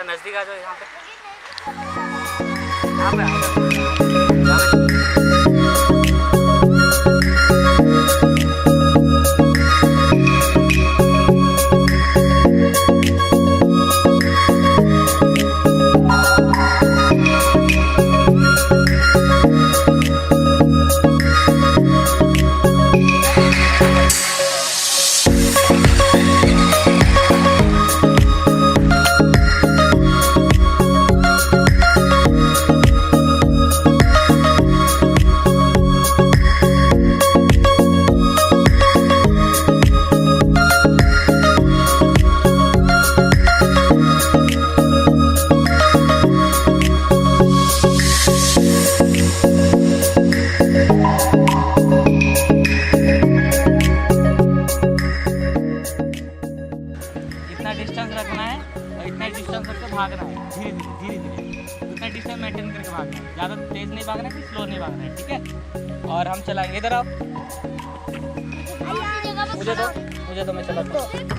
नजदीक आ जाओ यहाँ पे। डिस्टेंस रखना है और इतना डिस्टेंस रख के भागना है, धीरे धीरे उतना डिस्टेंस मेंटेन करके भागना है। ज़्यादा तेज नहीं भागना है, स्लो नहीं भागना है, ठीक है। और हम चलाएंगे, इधर आओ, मुझे तो मैं चलाता हूँ।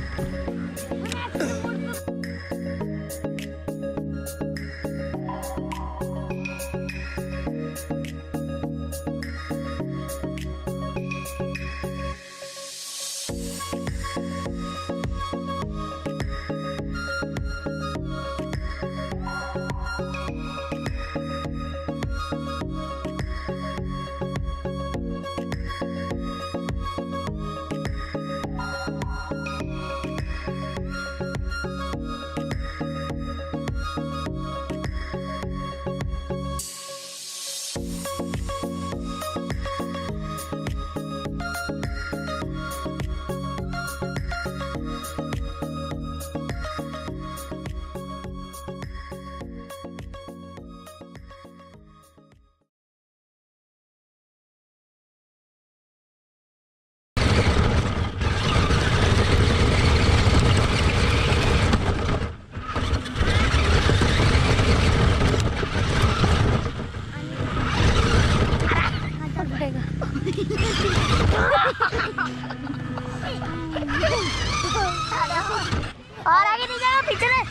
और आगे नहीं जाएगा, पीछे रहे।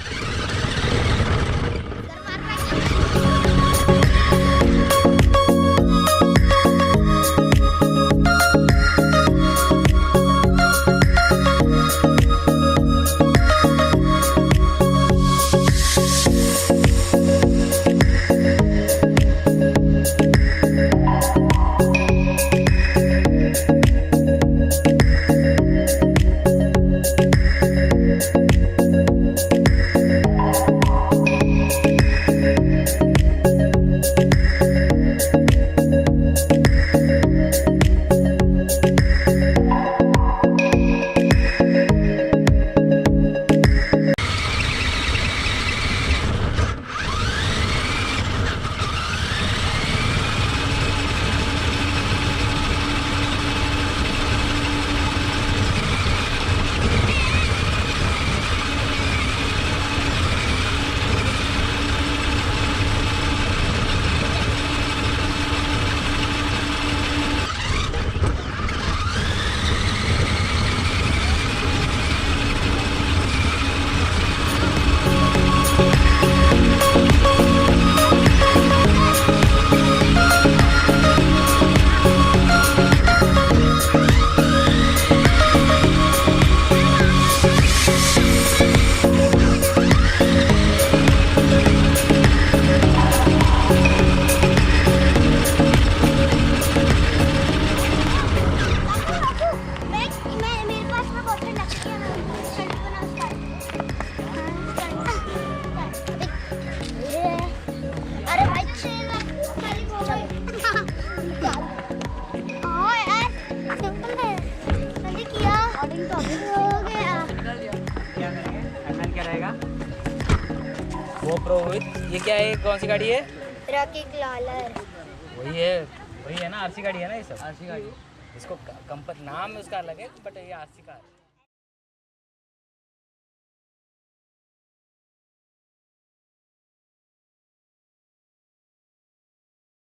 GoPro ये क्या है, कौन सी गाड़ी है? रॉकीक्लॉलर। वही है ना, आरसी गाड़ी है ना, ये सब आरसी गाड़ी। इसको नाम उसका अलग है, बट ये आरसी का है।